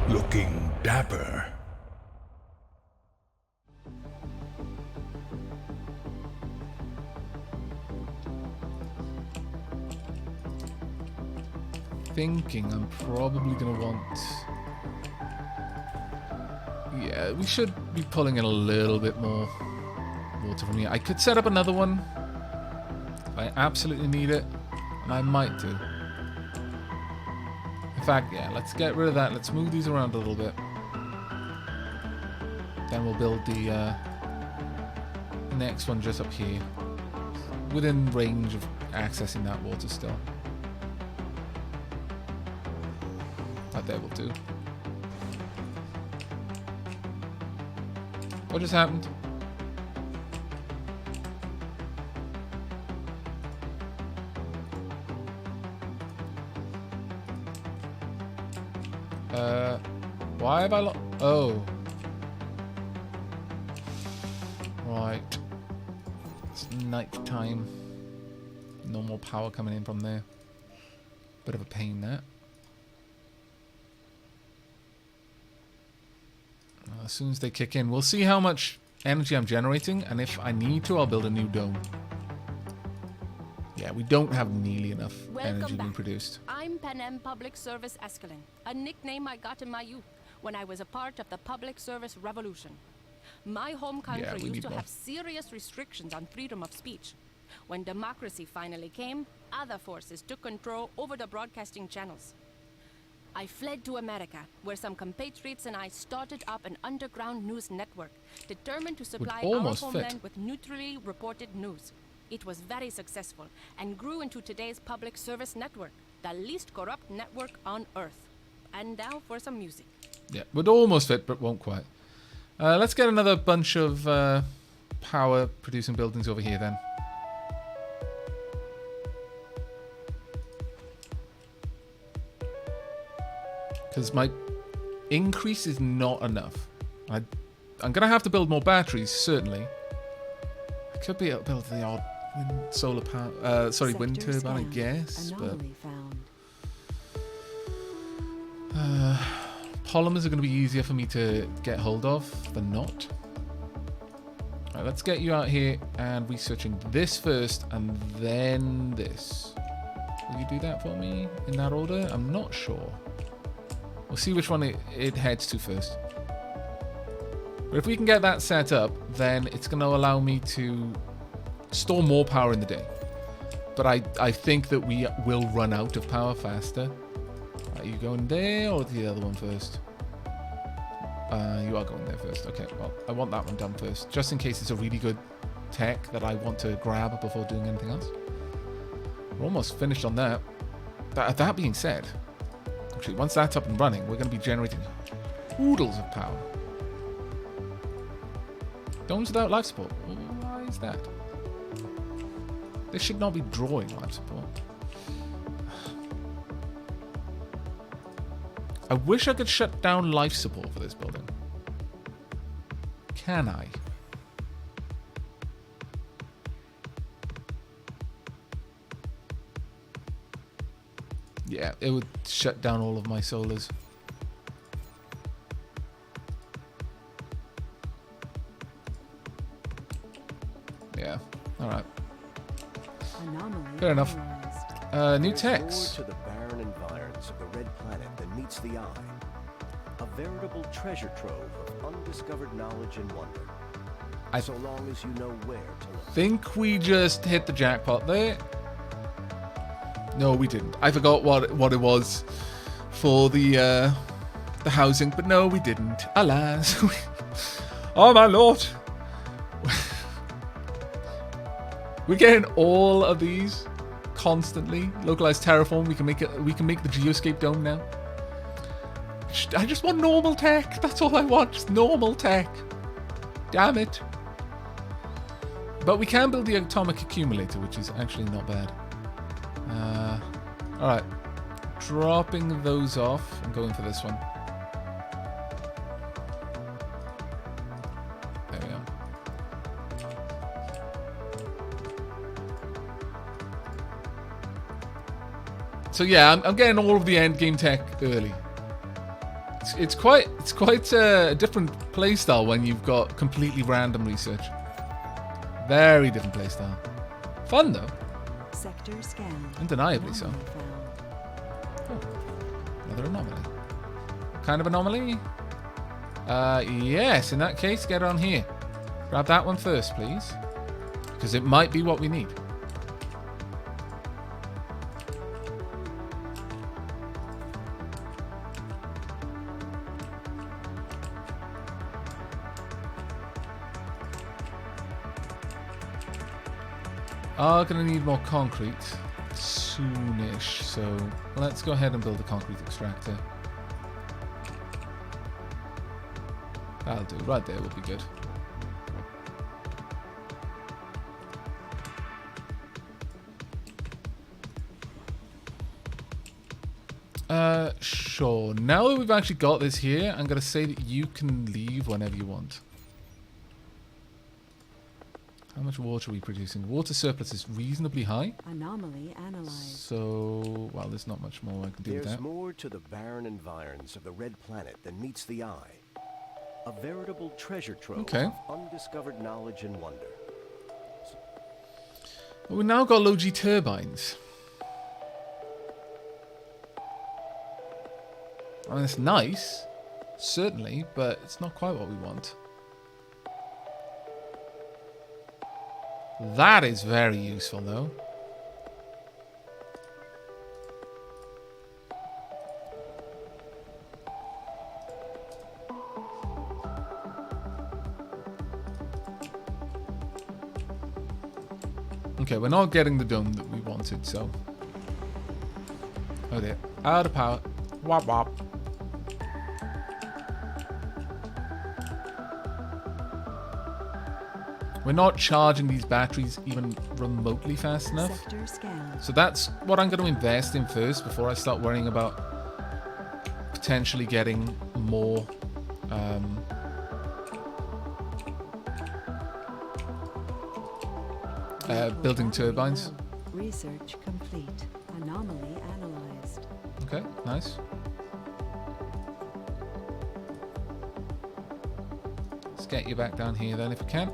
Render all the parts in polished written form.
Looking dapper. Thinking I'm probably gonna want... Yeah, we should be pulling in a little bit more water from here. I could set up another one. I absolutely need it, and I might do. In fact, yeah, let's get rid of that. Let's move these around a little bit. Then we'll build the next one just up here. Within range of accessing that water still. Right there will do. What just happened? Why have I oh. Right. It's night time. No more power coming in from there. Bit of a pain, that. As soon as they kick in, we'll see how much energy I'm generating, and if I need to, I'll build a new dome. Yeah, we don't have nearly enough energy being produced. I'm Panem Public Service Escalon, a nickname I got in my youth when I was a part of the public service revolution. My home country used to have serious restrictions on freedom of speech. When democracy finally came, other forces took control over the broadcasting channels. I fled to America, where some compatriots and I started up an underground news network, determined to supply our homeland with neutrally reported news. It was very successful, and grew into today's public service network, the least corrupt network on Earth. And now for some music. Yeah, would almost fit, but won't quite. Let's get another bunch of power-producing buildings over here, then. Because my increase is not enough. I'm going to have to build more batteries, certainly. I could be able to build the odd solar power... wind turbine, I guess. But polymers are going to be easier for me to get hold of than not. Alright, let's get you out here and researching this first, and then this. Will you do that for me in that order? I'm not sure. We'll see which one it heads to first. But if we can get that set up, then it's going to allow me to store more power in the day. But I think that we will run out of power faster. Are you going there or the other one first? You are going there first. Okay, well, I want that one done first. Just in case it's a really good tech that I want to grab before doing anything else. We're almost finished on that. That being said... Actually, once that's up and running, we're going to be generating oodles of power. Domes without life support. Why is that? They should not be drawing life support. I wish I could shut down life support for this building. Can I? Yeah, it would shut down all of my solars. Yeah, alright. Fair enough. New text. To the barren environs of the red planet that meets the eye. A veritable treasure trove of undiscovered knowledge and wonder. So long as you know where to look. I think we just hit the jackpot there. No, we didn't. I forgot what it was for the housing, but no, we didn't. Alas. Oh my lord. We're getting all of these constantly. Localized terraform. We can make the geoscape dome now. I just want normal tech. That's all I want. Just normal tech. Damn it. But we can build the atomic accumulator, which is actually not bad. Alright. Dropping those off and going for this one. There we go. So yeah, I'm getting all of the end game tech early. It's quite a different playstyle when you've got completely random research. Very different playstyle. Fun though. Sector scan. Undeniably so. Oh, another anomaly. Kind of anomaly? Yes, in that case, get on here. Grab that one first, please. Because it might be what we need. Are going to need more concrete soonish, so let's go ahead and build a concrete extractor. That'll do. Right there would be good. Sure. Now that we've actually got this here, I'm going to say that you can leave whenever you want. How much water are we producing? Water surplus is reasonably high. Anomaly analyzed. So, well, there's not much more I can do with that. There's more to the barren environs of the Red Planet than meets the eye. A veritable treasure trove of undiscovered knowledge and wonder. Well, we've now got low-G turbines. I mean, it's nice, certainly, but it's not quite what we want. That is very useful, though. Okay, we're not getting the dome that we wanted, so... Oh dear. Out of power. Wop wop. We're not charging these batteries even remotely fast enough. So that's what I'm going to invest in first before I start worrying about potentially getting more building turbines. Research complete. Anomaly analyzed. Okay, nice. Let's get you back down here then if we can.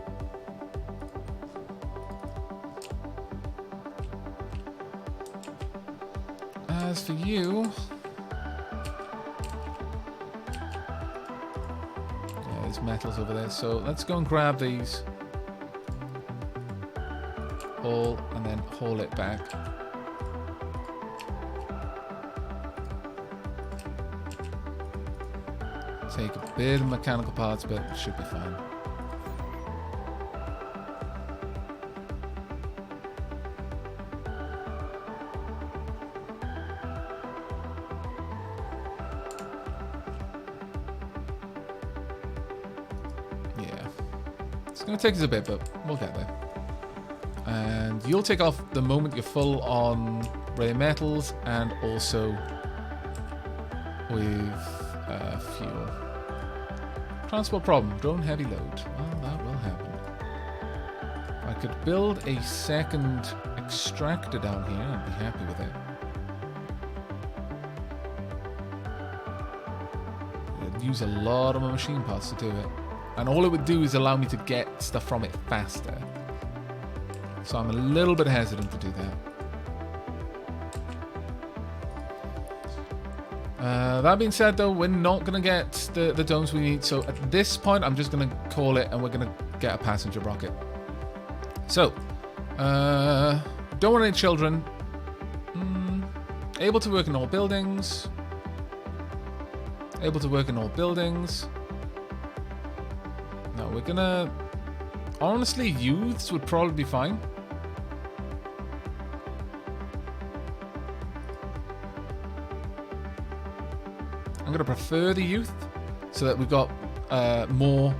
As for you... Yeah, there's metals over there, so let's go and grab these. Haul, and then haul it back. Take a bit of mechanical parts, but it should be fine. Yeah. It's going to take us a bit, but we'll get there. And you'll take off the moment you're full on rare metals and also with fuel. Transport problem, drone heavy load. Well, that will happen. If I could build a second extractor down here, I'd be happy with it. It'd use a lot of my machine parts to do it. And all it would do is allow me to get stuff from it faster. So I'm a little bit hesitant to do that. That being said, though, we're not going to get the domes we need. So at this point, I'm just going to call it, and we're going to get a passenger rocket. So, don't want any children. Able to work in all buildings. Able to work in all buildings. No, we're going to... Honestly, youths would probably be fine. I'm going to prefer the youth so that we've got more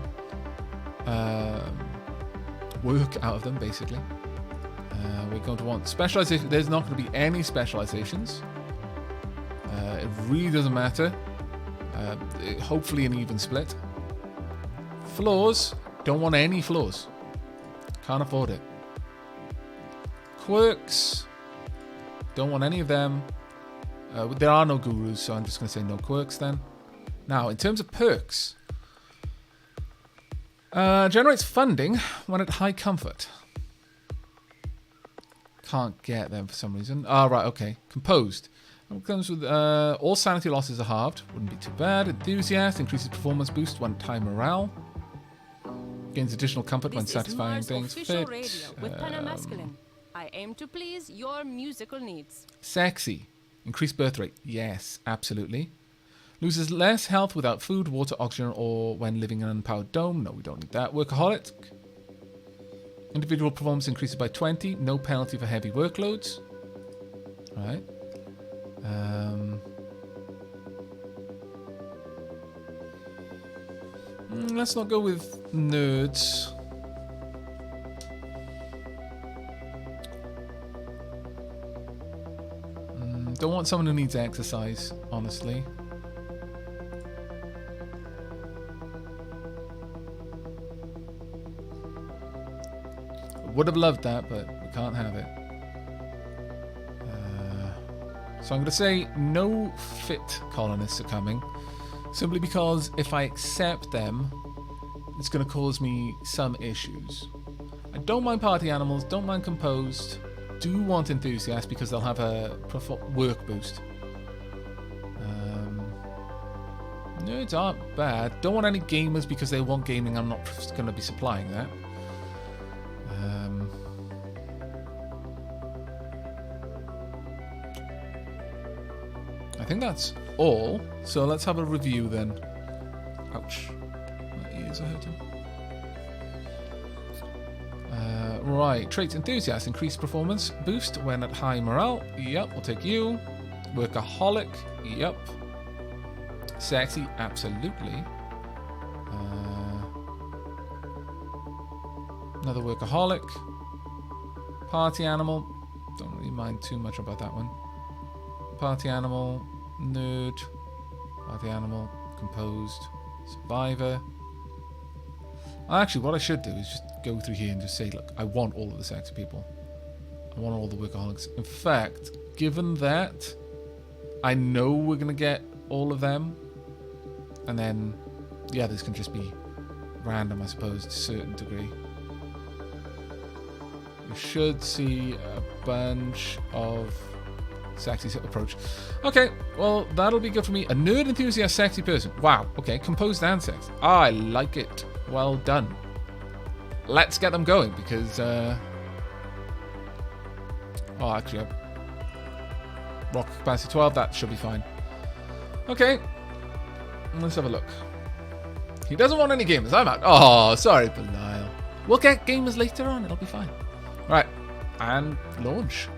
work out of them, basically. We're going to want specialization. There's not going to be any specializations. It really doesn't matter. Hopefully an even split. Floors. Don't want any floors. Can't afford it. Quirks. Don't want any of them. There are no gurus, so I'm just going to say no quirks then. Now, in terms of perks, generates funding when at high comfort. Can't get them for some reason. Right, okay. Composed. It comes with all sanity losses are halved. Wouldn't be too bad. Enthusiast increases performance boost when high morale. Gains additional comfort when satisfying things fit. Radio with Panamasculine. I aim to please your musical needs. Sexy. Increased birth rate. Yes, absolutely. Loses less health without food, water, oxygen, or when living in an unpowered dome. No, we don't need that. Workaholic. Individual performance increases by 20. No penalty for heavy workloads. Alright. Let's not go with nerds. Don't want someone who needs exercise, honestly. Would have loved that, but we can't have it. So I'm going to say no fit colonists are coming, simply because if I accept them, it's going to cause me some issues. I don't mind party animals, don't mind composed, do want enthusiasts because they'll have a work boost. Nerds aren't bad. Don't want any gamers because they want gaming. I'm not going to be supplying that. I think that's all. So let's have a review then. Ouch. My ears are hurting. Right. Traits enthusiast. Increased performance boost when at high morale. Yep, we'll take you. Workaholic. Yep. Sexy. Absolutely. Another workaholic. Party animal. Don't really mind too much about that one. Party animal, nerd, party animal, composed, survivor. Actually, what I should do is just go through here and just say, look, I want all of the sexy people. I want all the workaholics. In fact, given that, I know we're going to get all of them. And then the others can just be random, I suppose, to a certain degree. We should see a bunch of sexy approach. Okay, well, that'll be good for me. A nerd enthusiast sexy person. Wow, okay, composed and sex. I like it. Well done. Let's get them going because actually rock capacity 12, that should be fine. Okay, let's have a look. He doesn't want any gamers. I'm out. Oh, sorry, Belial. We'll get gamers later on. It'll be fine. Right, and launch.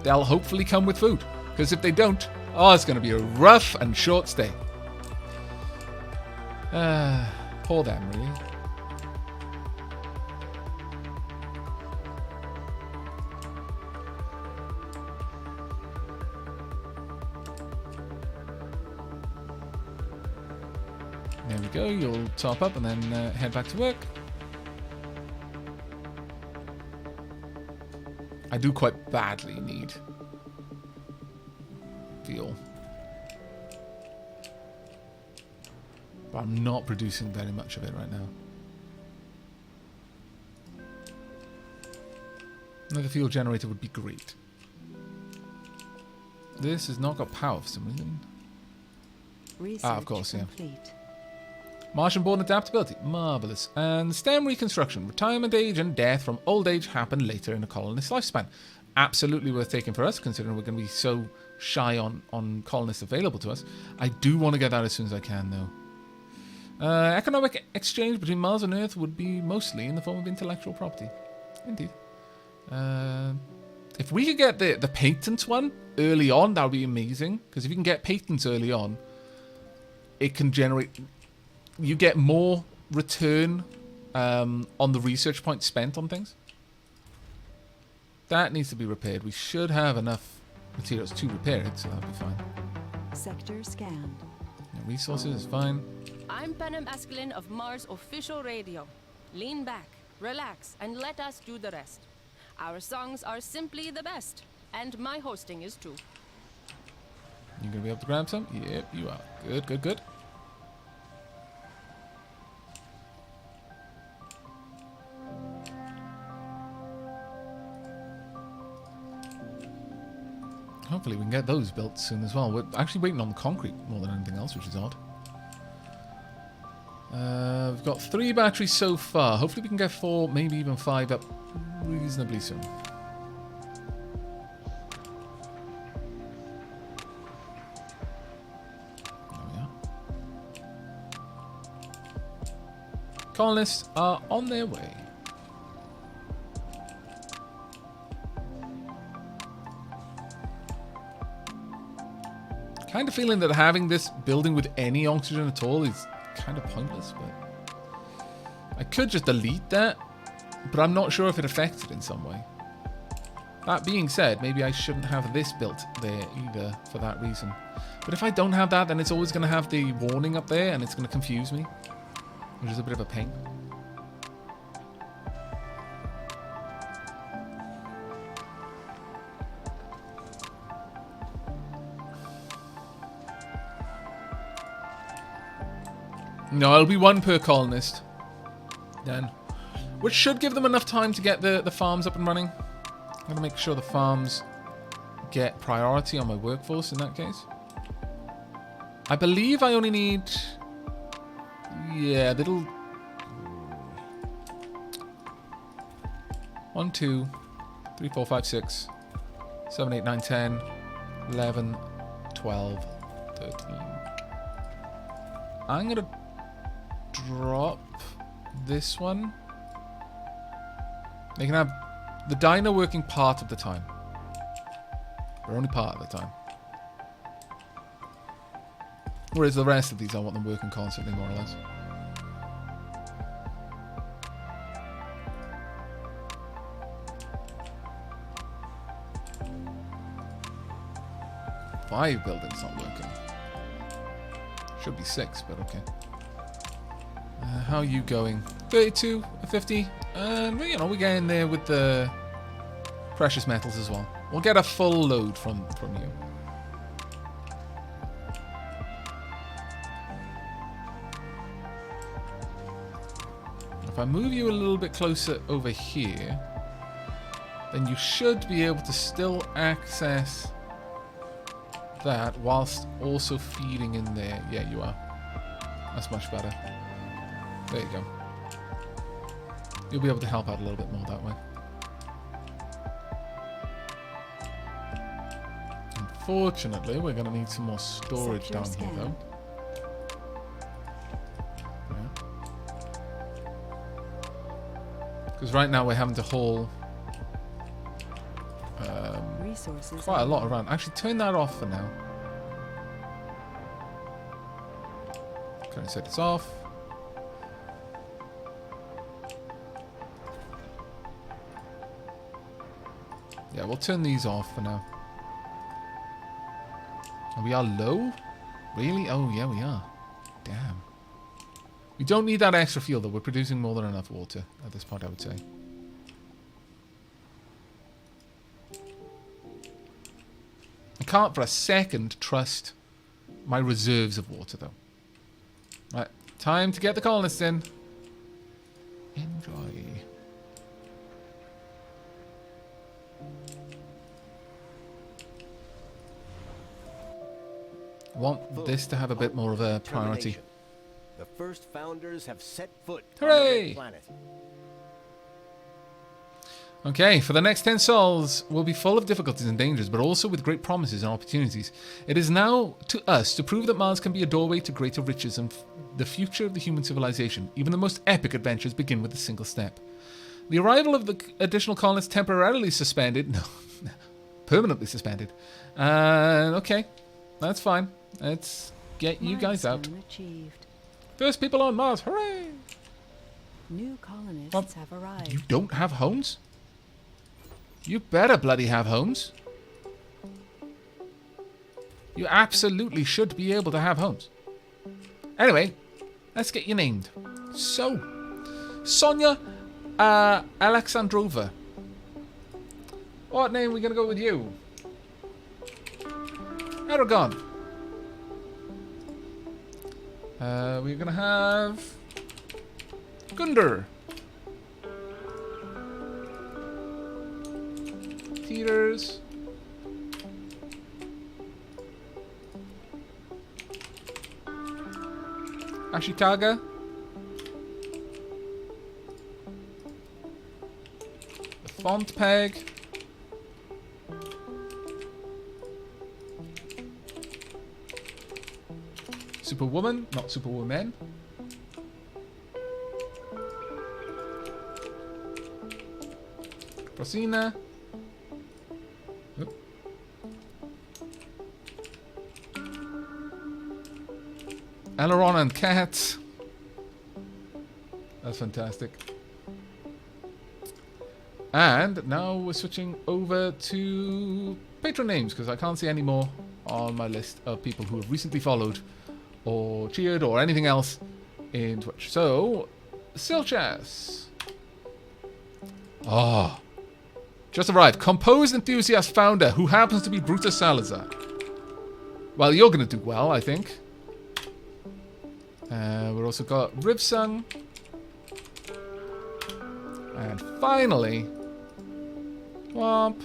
They'll hopefully come with food. Because if they don't, it's going to be a rough and short stay. Poor them, really. There we go. You'll top up and then head back to work. I do quite badly need fuel. But I'm not producing very much of it right now. Another fuel generator would be great. This has not got power for some reason. Of course, complete. Yeah. Martian-born adaptability. Marvellous. And STEM reconstruction. Retirement age and death from old age happen later in a colonist's lifespan. Absolutely worth taking for us, considering we're going to be so shy on colonists available to us. I do want to get that as soon as I can, though. Economic exchange between Mars and Earth would be mostly in the form of intellectual property. Indeed. If we could get the patents one early on, that would be amazing. Because if you can get patents early on, it can generate... You get more return on the research points spent on things. That needs to be repaired. We should have enough materials to repair it, so that'll be fine. Sector scanned. Resources is fine. I'm Panamasculine of Mars Official Radio. Lean back, relax, and let us do the rest. Our songs are simply the best, and my hosting is too. You gonna be able to grab some? Yep, you are. Good, good, good. Hopefully we can get those built soon as well. We're actually waiting on the concrete more than anything else, which is odd. We've got 3 batteries so far. Hopefully we can get 4, maybe even 5 up reasonably soon. There we are. Colonists are on their way. Kind of feeling that having this building with any oxygen at all is kind of pointless, but I could just delete that, but I'm not sure if it affects it in some way. That being said, maybe I shouldn't have this built there either for that reason. But if I don't have that, then it's always going to have the warning up there and it's going to confuse me, which is a bit of a pain. No, it'll be 1 per colonist then, which should give them enough time to get the farms up and running. I'm going to make sure the farms get priority on my workforce in that case. I believe I only need, yeah, little 1, 2, 3, 4, 5, 6, 7, 8, 9, 10, 11, 12, 13. I'm going to drop this one. They can have the diner working part of the time. Or only part of the time. Whereas the rest of these I want them working constantly, more or less. Five buildings not working. Should be 6, but okay. How are you going? 32, 50, and you know, we get in there with the precious metals as well. We'll get a full load from you. If I move you a little bit closer over here, then you should be able to still access that whilst also feeding in there. Yeah, you are. That's much better. There you go. You'll be able to help out a little bit more that way. Unfortunately, we're going to need some more storage down here, though. Because right now we're having to haul quite a lot around. Actually, turn that off for now. Can I set this off? Yeah, we'll turn these off for now. And we are low? Really? Oh, yeah, we are. Damn. We don't need that extra fuel, though. We're producing more than enough water at this point, I would say. I can't for a second trust my reserves of water, though. Right, time to get the colonists in. Enjoy. Want this to have a bit more of a priority. The first founders have set foot on the red planet. Okay, for the next 10 sols, we'll be full of difficulties and dangers, but also with great promises and opportunities. It is now to us to prove that Mars can be a doorway to greater riches and the future of the human civilization. Even the most epic adventures begin with a single step. The arrival of the additional colonists temporarily suspended. No, permanently suspended. Okay, that's fine. Let's get you guys out. Achieved. First people on Mars, hooray! New colonists have arrived. You don't have homes? You better bloody have homes. You absolutely should be able to have homes. Anyway, let's get you named. So, Sonia Alexandrova. What name are we going to go with you? Aragon. We're gonna have Gunder. Teeters. Ashikaga. The Font Peg. Superwoman, not Superwoman. Rosina. Oop. Aileron and Cat. That's fantastic. And now we're switching over to patron names because I can't see any more on my list of people who have recently followed or cheered or anything else in Twitch. So, Silchas. Oh. Just arrived. Composed enthusiast founder who happens to be Brutus Salazar. Well, you're going to do well, I think. We've also got Rivsung. And finally, Womp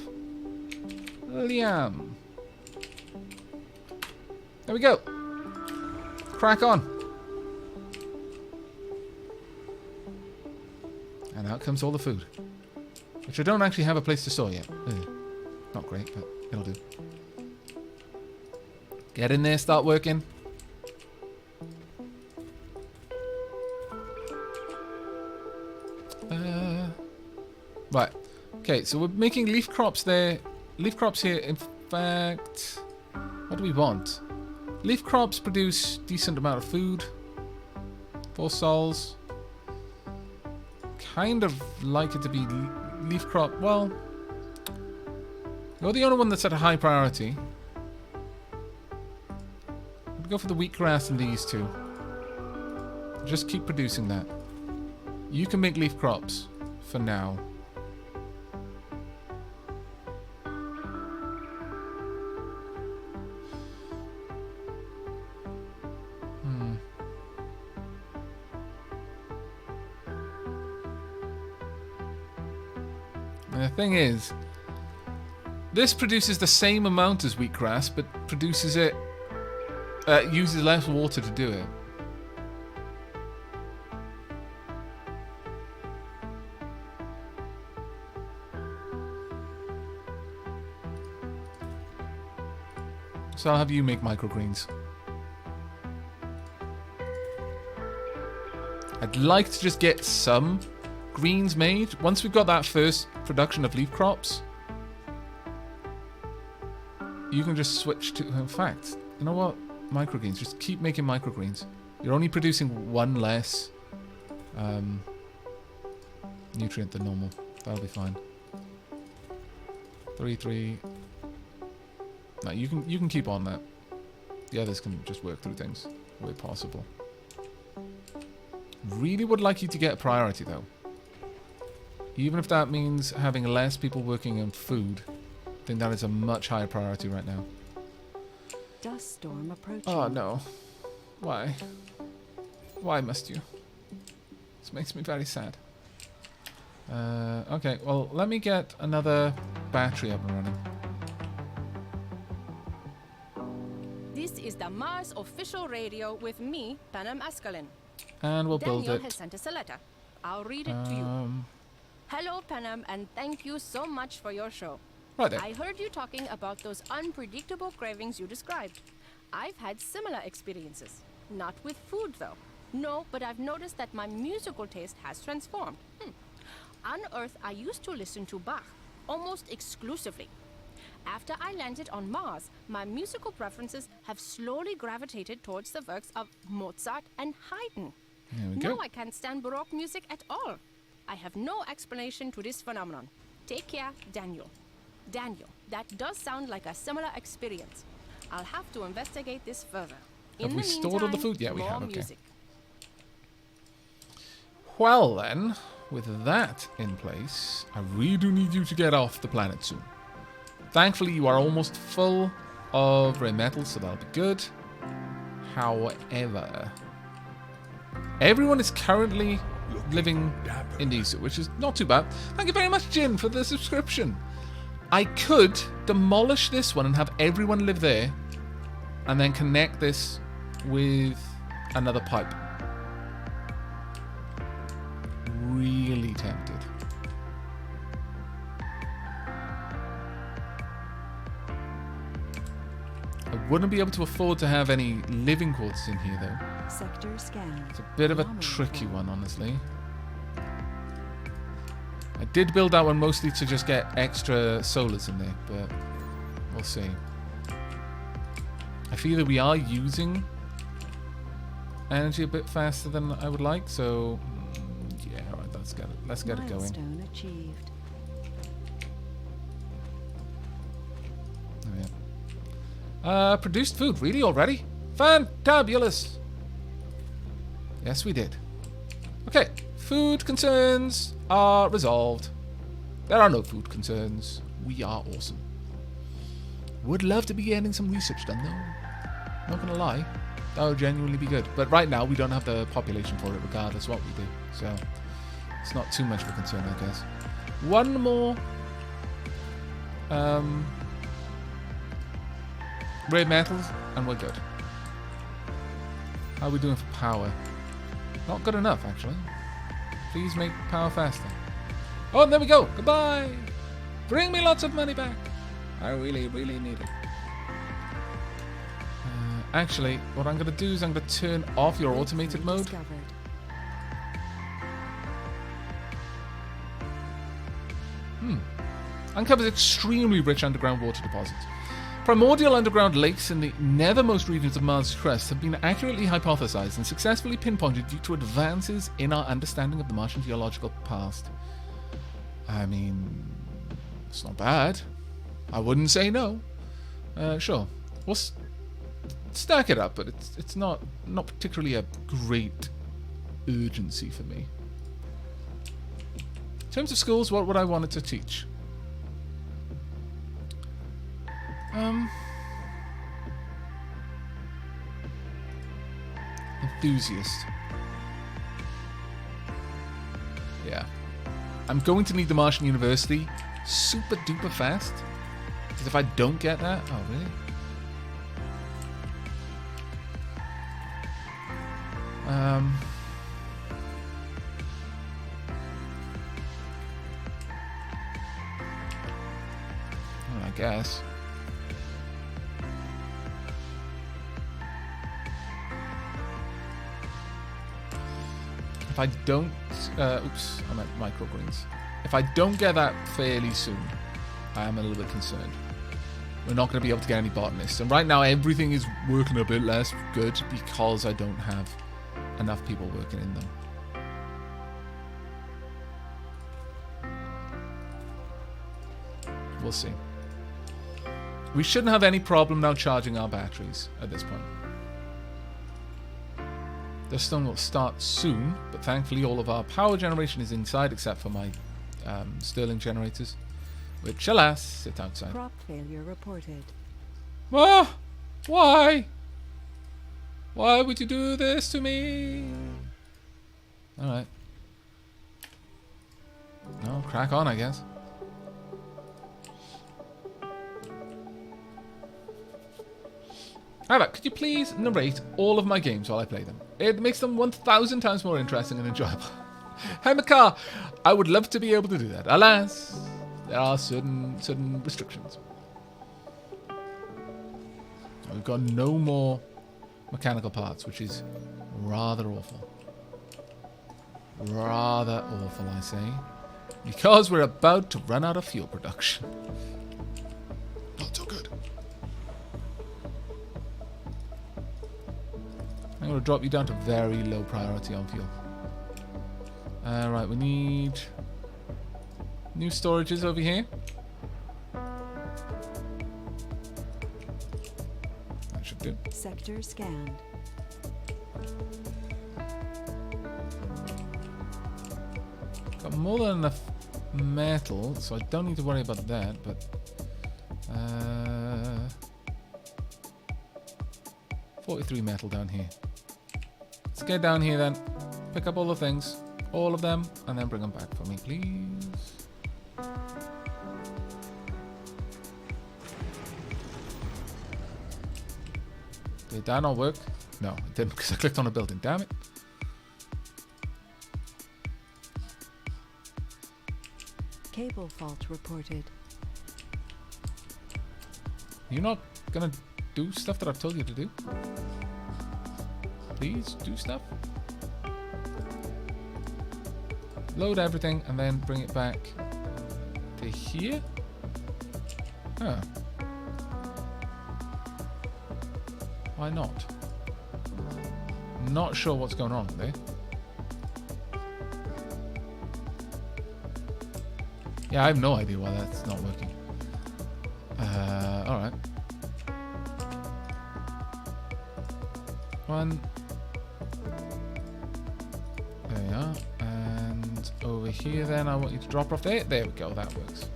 Liam. There we go. Crack on. And out comes all the food. Which I don't actually have a place to store yet. Ugh. Not great, but it'll do. Get in there, start working. Right. Okay, so we're making leaf crops there. Leaf crops here, in fact... What do we want? Leaf crops produce decent amount of food. 4 sols. Kind of like it to be leaf crop. Well, you're the only one that's at a high priority. I'd go for the wheatgrass and these two. Just keep producing that. You can make leaf crops for now. And the thing is, this produces the same amount as wheatgrass, but produces it, uses less water to do it. So I'll have you make microgreens. I'd like to just get some greens made. Once we've got that first production of leaf crops, you can just switch to... In fact, you know what? Microgreens. Just keep making microgreens. You're only producing one less nutrient than normal. That'll be fine. 3. No, you can keep on that. The others can just work through things where possible. Really would like you to get a priority though. Even if that means having less people working on food, I think that is a much higher priority right now. Dust storm approaching. Oh no. Why? Why must you? This makes me very sad. Okay, well, let me get another battery up and running. This is the Mars official radio with me, Panem Ascalon. And we'll build it. Daniel has sent us a letter. I'll read it to you. Hello, Panem, and thank you so much for your show. Right there. I heard you talking about those unpredictable cravings you described. I've had similar experiences. Not with food, though. No, but I've noticed that my musical taste has transformed. On Earth, I used to listen to Bach, almost exclusively. After I landed on Mars, my musical preferences have slowly gravitated towards the works of Mozart and Haydn. There we go. Now I can't stand Baroque music at all. I have no explanation to this phenomenon. Take care, Daniel. Daniel, that does sound like a similar experience. I'll have to investigate this further. Have we stored all the food? Yeah, we have. Okay. Music. Well then, with that in place, I really do need you to get off the planet soon. Thankfully, you are almost full of rare metals, so that'll be good. However, Everyone is currently living in these, which is not too bad. Thank you very much, Jin, for the subscription. I could demolish this one and have everyone live there, and then connect this with another pipe. Really tempted. I wouldn't be able to afford to have any living quarters in here, though. Sector scan. It's a bit of a tricky one, honestly. I did build that one mostly to just get extra solars in there, but we'll see. I feel that we are using energy a bit faster than I would like, so yeah, all right, let's get it going. Milestone achieved. Oh, yeah. Produced food, really already? Fantabulous! Yes, we did. Okay, food concerns are resolved. There are no food concerns. We are awesome. Would love to be getting some research done, though. Not gonna lie. That would genuinely be good. But right now, we don't have the population for it, regardless what we do. So, it's not too much of a concern, I guess. One more rare metals, and we're good. How are we doing for power? Not good enough, actually. Please make power faster. Oh, and there we go. Goodbye. Bring me lots of money back. I really, really need it. Actually, what I'm going to do is I'm going to turn off your automated mode. Uncovers extremely rich underground water deposits. Primordial underground lakes in the nethermost regions of Mars' crust have been accurately hypothesized and successfully pinpointed due to advances in our understanding of the Martian geological past. I mean, it's not bad. I wouldn't say no. Sure. We'll stack it up, but it's not particularly a great urgency for me. In terms of schools, what would I want it to teach? Enthusiast. Yeah. I'm going to need the Martian University super duper fast. Because if I don't get that... Oh, really? Well, I guess. If I don't... oops, I meant microgreens. If I don't get that fairly soon, I am a little bit concerned. We're not going to be able to get any botanists. And right now, everything is working a bit less good because I don't have enough people working in them. We'll see. We shouldn't have any problem now charging our batteries at this point. The stone will start soon, but thankfully all of our power generation is inside except for my Stirling generators, which, alas, sit outside. Crop failure reported. Ah! Why? Why would you do this to me? Alright. No, crack on, I guess. However, could you please narrate all of my games while I play them? It makes them 1,000 times more interesting and enjoyable. Hey, Makar, I would love to be able to do that. Alas, there are certain restrictions. We've got no more mechanical parts, which is rather awful. Rather awful, I say. Because we're about to run out of fuel production. Not so good. I'm going to drop you down to very low priority on fuel. Right, we need new storages over here. That should do. Sector scanned. Got more than enough metal, so I don't need to worry about that, but 43 metal down here. Let's get down here then. Pick up all the things. All of them. And then bring them back for me, please. Did that not work? No, it didn't because I clicked on a building. Damn it. Cable fault reported. You're not gonna do stuff that I've told you to do? Please do stuff. Load everything and then bring it back to here. Huh. Why not? Not sure what's going on there. Yeah, I have no idea why that's not working. Alright. One. There we are. And over here then, I want you to drop off there. There we go, that works.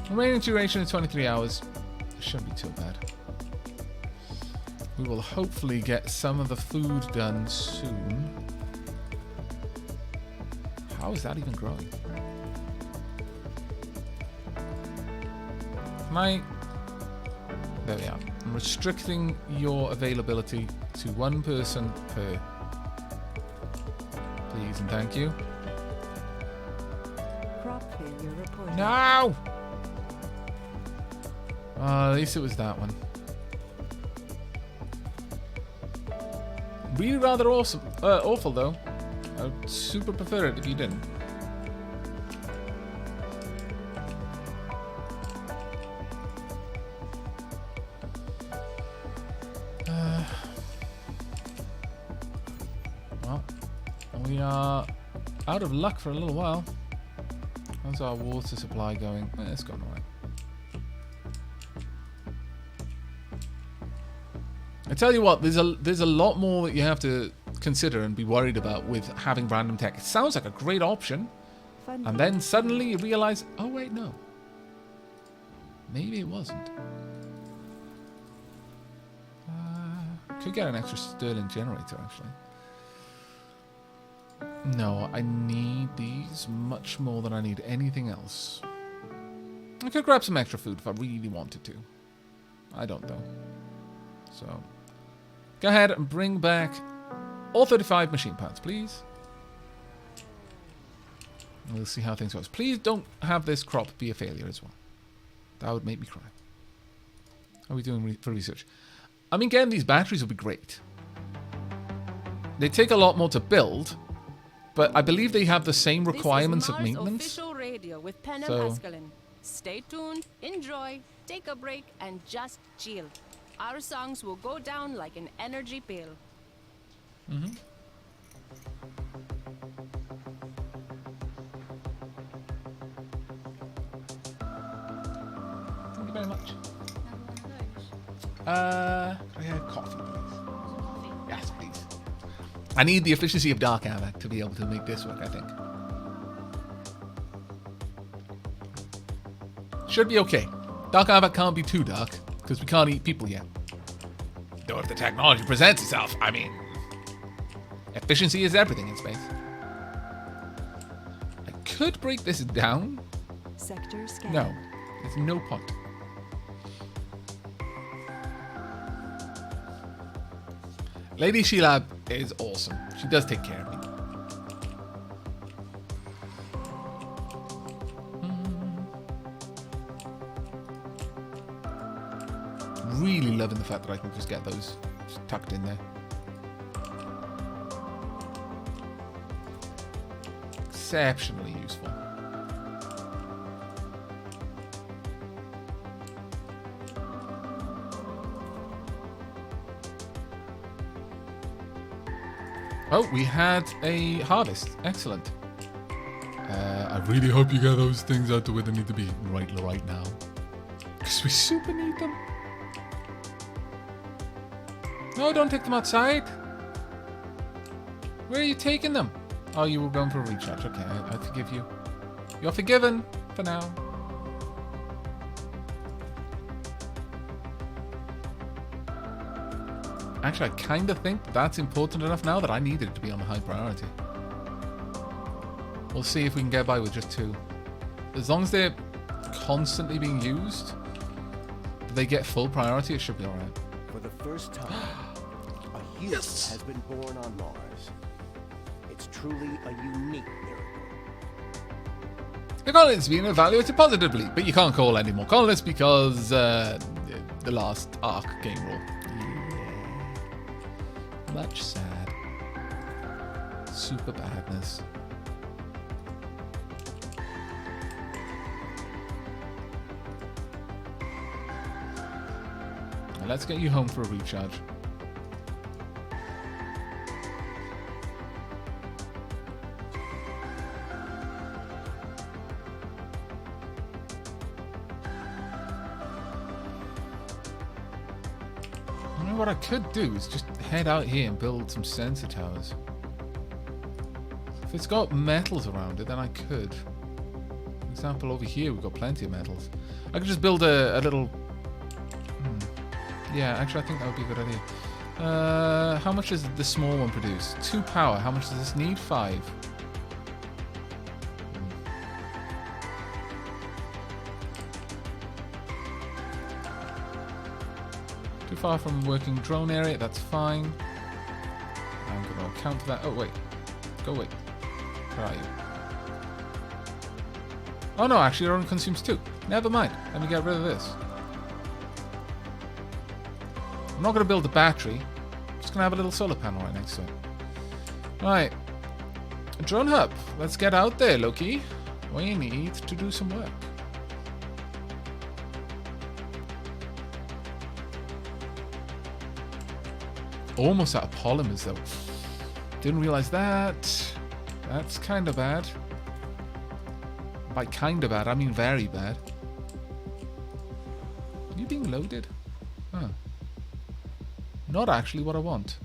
Remaining duration is 23 hours. Shouldn't be too bad. We will hopefully get some of the food done soon. How is that even growing? There we are. I'm restricting your availability to one person per. Please and thank you. Crop failure reported. No! At least it was that one. Really rather awesome, awful though. I'd super prefer it if you didn't. Well, we are out of luck for a little while. How's our water supply going? It's gone alright. I tell you what, there's a lot more that you have to consider and be worried about with having random tech. It sounds like a great option, and then suddenly you realize, oh wait, no. Maybe it wasn't. Could get an extra Stirling generator, actually. No, I need these much more than I need anything else. I could grab some extra food if I really wanted to. I don't, though. So, go ahead and bring back all 35 machine parts, please. And we'll see how things go. Please don't have this crop be a failure as well. That would make me cry. How are we doing for research? I mean, getting these batteries would be great. They take a lot more to build, but I believe they have the same requirements of maintenance. Official radio with Pen and Askelin. Stay tuned, enjoy, take a break, and just chill. Our songs will go down like an energy pill. Mm-hmm. Thank you very much. I have coffee, please. Yes, please. I need the efficiency of Dark Havoc to be able to make this work, I think. Should be okay. Dark Havoc can't be too dark, because we can't eat people yet. Though if the technology presents itself, I mean, efficiency is everything in space. I could break this down. Sector scan. No, there's no point. Lady Sheila is awesome. She does take care of me. Really loving the fact that I can just get those just tucked in there. Exceptionally useful. Oh, we had a harvest. Excellent. I really hope you get those things out to where they need to be right now. Because we super need them. No, don't take them outside. Where are you taking them? Oh, you were going for a recharge. Okay, I forgive you. You're forgiven for now. Actually, I kind of think that's important enough now that I need it to be on a high priority. We'll see if we can get by with just 2. As long as they're constantly being used, they get full priority, it should be alright. For the first time, a human has been born on Mars. It's truly a unique miracle. The colonists being evaluated positively, but you can't call any more colonists because the last Ark game rule. Yeah. Much sad. Super badness. Now let's get you home for a recharge. What I could do is just head out here and build some sensor towers. If it's got metals around it, then I could. For example, over here we've got plenty of metals. I could just build a little... Yeah, actually I think that would be a good idea. How much does the small one produce? 2 power. How much does this need? 5. Too far from working drone area, that's fine. I'm going to account for that. Oh, wait. Go away. Where are you? Oh, no, actually, it only consumes 2. Never mind. Let me get rid of this. I'm not going to build a battery. I'm just going to have a little solar panel right next to it. Right. Drone hub. Let's get out there, Loki. We need to do some work. Almost out of polymers though. Didn't realize that. That's kind of bad. By kind of bad, I mean very bad. Are you being loaded? Huh. Not actually what I want.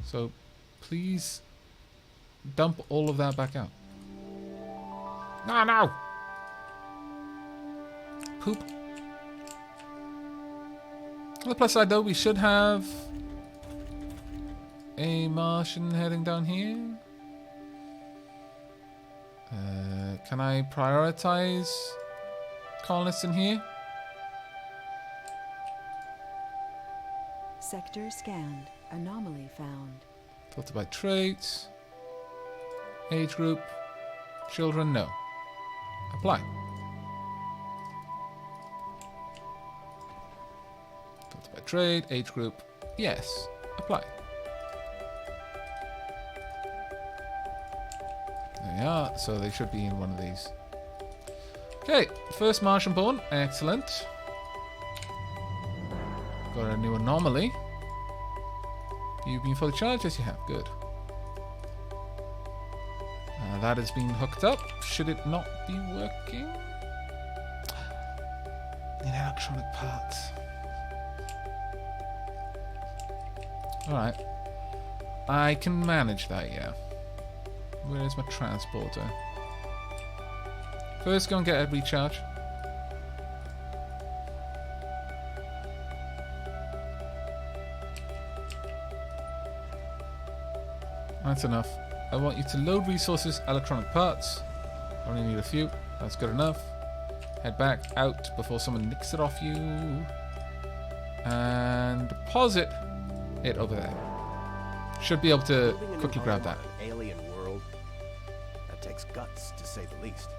So please dump all of that back out. No, no! Poop. On the plus side though, we should have a Martian heading down here. Can I prioritize colonists in here? Sector scanned. Anomaly found. Filter by traits. Age group. Children, no. Apply. Filter by trait. Age group. Yes. Apply. There we are. So they should be in one of these. Okay. First Martian born. Excellent. Got a new anomaly. You've been fully charged? Yes, you have. Good. That has been hooked up. Should it not be working? Need electronic parts. Alright. I can manage that, yeah. Where is my transporter? First, go and get a recharge. That's enough. I want you to load resources, electronic parts. I only need a few. That's good enough. Head back out before someone nicks it off you. And deposit it over there. Should be able to quickly grab that. Alien world. That takes guts, to say the least.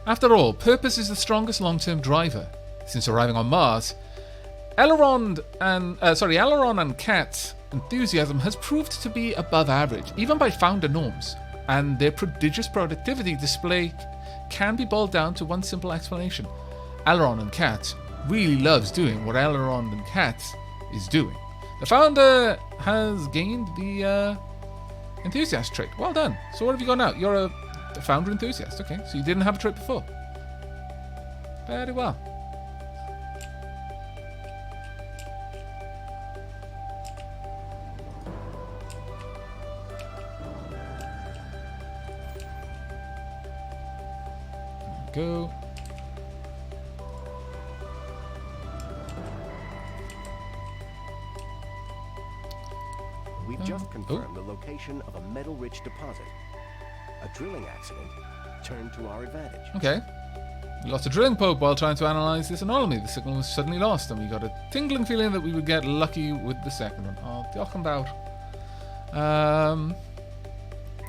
After all, purpose is the strongest long-term driver. Since arriving on Mars, Aileron and Cat's enthusiasm has proved to be above average, even by founder norms, and their prodigious productivity display can be boiled down to one simple explanation. Aileron and Cat really loves doing what Aileron and Cat is doing. The founder has gained the enthusiast trait. Well done. So what have you got now? You're a founder enthusiast. Okay, so you didn't have a trait before. Very well. Go. We've just confirmed the location of a metal-rich deposit. A drilling accident turned to our advantage. Okay. We lost a drilling probe while trying to analyze this anomaly. The signal was suddenly lost, and we got a tingling feeling that we would get lucky with the second one. Oh, diolch yn fawr.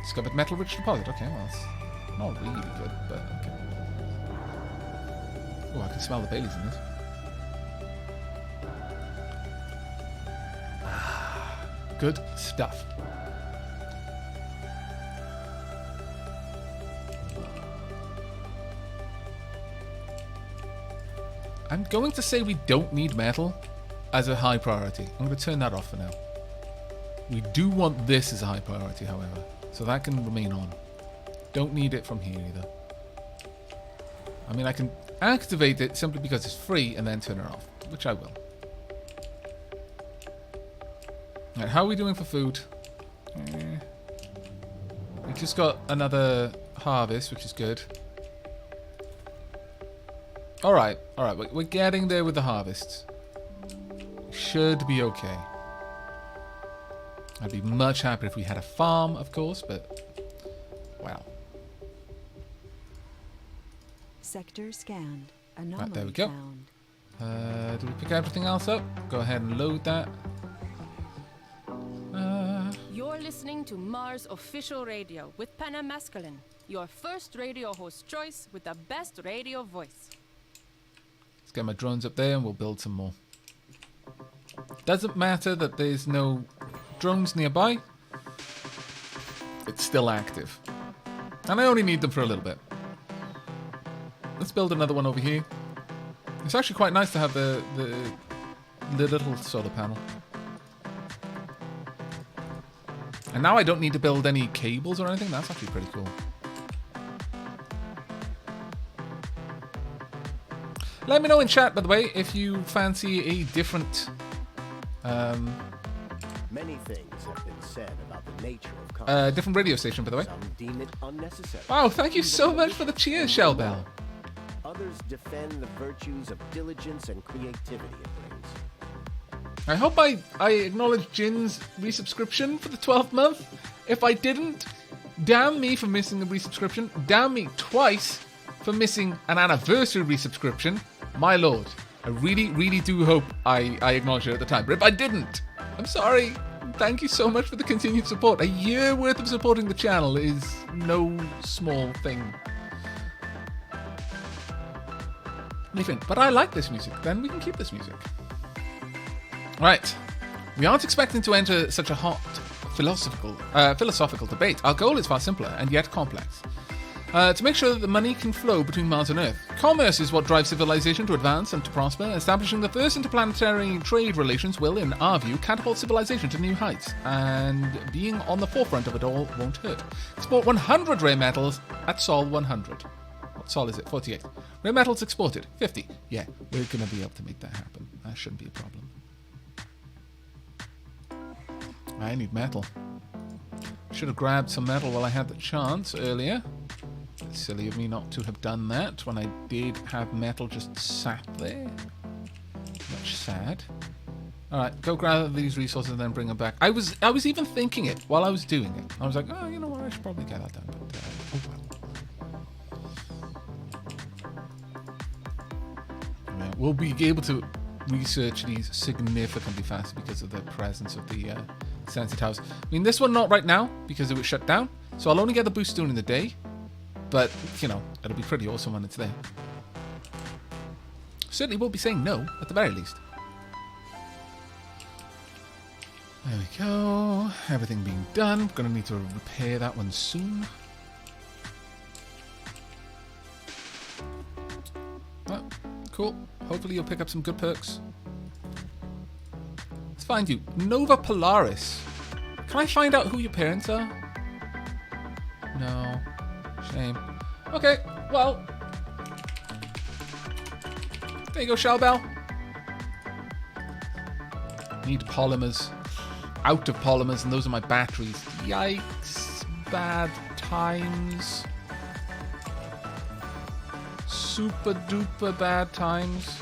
Discovered metal-rich deposit. Okay, well, that's not really good, but okay. Oh, I can smell the Baileys in this. Good stuff. I'm going to say we don't need metal as a high priority. I'm going to turn that off for now. We do want this as a high priority, however, so that can remain on. Don't need it from here either. I mean, I can activate it simply because it's free and then turn it off, which I will. Right, how are we doing for food? We just got another harvest, which is good. Alright, we're getting there with the harvests. Should be okay. I'd be much happier if we had a farm, of course, but... wow. Sector scanned. Anomaly right, there we go. found. Do we pick everything else up? Go ahead and load that. You're listening to Mars Official Radio with Penna Mescaline, your first radio host choice with the best radio voice. Let's get my drones up there and we'll build some more. Doesn't matter that there's no drones nearby. It's still active. And I only need them for a little bit. Let's build another one over here. It's actually quite nice to have the little solar panel. And now I don't need to build any cables or anything. That's actually pretty cool. Let me know in chat, by the way, if you fancy a different... Many things have been said about the nature of commerce. different radio station, by the way. Some deem it unnecessary. Wow, thank you so much for the cheers, Shell Bell. Others defend the virtues of diligence and creativity it brings. I hope I acknowledge Jin's resubscription for the 12th month. If I didn't, damn me for missing a resubscription. Damn me twice for missing an anniversary resubscription. My lord, I really, really do hope I acknowledged it at the time. But if I didn't, I'm sorry. Thank you so much for the continued support. A year worth of supporting the channel is no small thing. But I like this music. Then we can keep this music. Right. We aren't expecting to enter such a hot philosophical debate. Our goal is far simpler and yet complex. To make sure that the money can flow between Mars and Earth. Commerce is what drives civilization to advance and to prosper. Establishing the first interplanetary trade relations will, in our view, catapult civilization to new heights. And being on the forefront of it all won't hurt. Export 100 rare metals at Sol 100. What Sol is it? 48. Rare metals exported. 50. Yeah, we're going to be able to make that happen. That shouldn't be a problem. I need metal. Should have grabbed some metal while I had the chance earlier. It's silly of me not to have done that when I did have metal just sat there. Much sad. Alright, go grab these resources and then bring them back. I was even thinking it while I was doing it. I was like, oh, you know what, I should probably get that done. But, oh well. Yeah, we'll be able to research these significantly faster because of the presence of the sensor towers. I mean, this one not right now because it was shut down. So I'll only get the boost during the day. But, you know, it'll be pretty awesome when it's there. Certainly won't be saying no, at the very least. There we go. Everything being done. Gonna need to repair that one soon. Oh, cool. Hopefully you'll pick up some good perks. Let's find you. Nova Polaris. Can I find out who your parents are? No. Shame. Okay, well. There you go, Shell Bell. Need polymers. Out of polymers, and those are my batteries. Yikes. Bad times. Super duper bad times.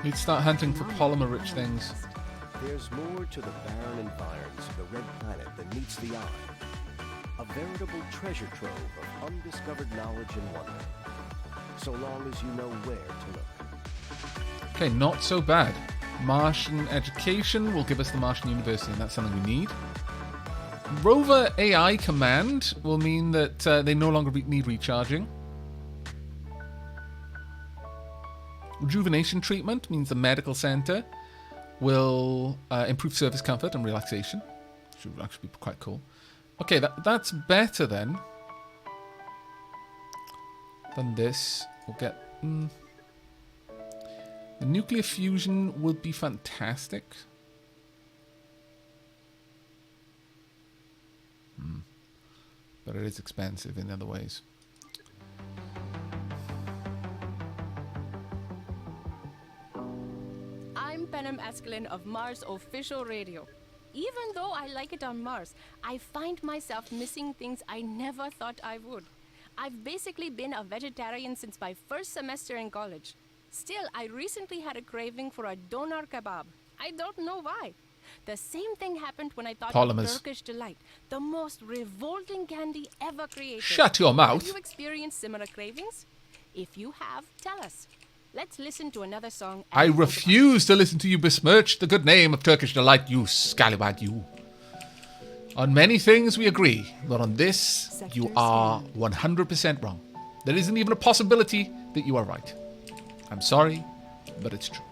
Need to start hunting for polymer-rich things. There's more to the barren environs of the Red Planet than meets the eye. A veritable treasure trove of undiscovered knowledge and wonder. So long as you know where to look. Okay, not so bad. Martian education will give us the Martian University, and that's something we need. Rover AI command will mean that they no longer need recharging. Rejuvenation treatment means the medical center will improve service comfort and relaxation. Should actually be quite cool. Okay, that's better then than this. We'll get... The nuclear fusion would be fantastic. But it is expensive in other ways. I'm Penem Escalin of Mars Official Radio. Even though I like it on Mars, I find myself missing things I never thought I would. I've basically been a vegetarian since my first semester in college. Still, I recently had a craving for a doner kebab. I don't know why. The same thing happened when I thought of Turkish Delight, the most revolting candy ever created. Shut your mouth. Have you experienced similar cravings? If you have, tell us. Let's listen to another song. I refuse to listen to you besmirch the good name of Turkish Delight, you scallywag, you. On many things we agree, but on this, you are 100% wrong. There isn't even a possibility that you are right. I'm sorry, but it's true.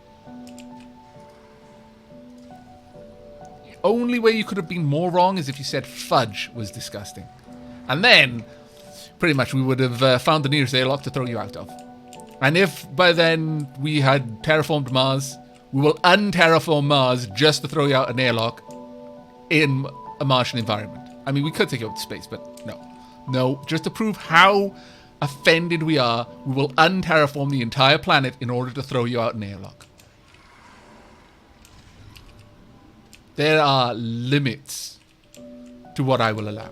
The only way you could have been more wrong is if you said fudge was disgusting. And then, pretty much, we would have found the nearest airlock to throw you out of. And if by then we had terraformed Mars, we will unterraform Mars just to throw you out an airlock in a Martian environment. I mean, we could take you up to space, but no. No, just to prove how offended we are, we will unterraform the entire planet in order to throw you out an airlock. There are limits to what I will allow.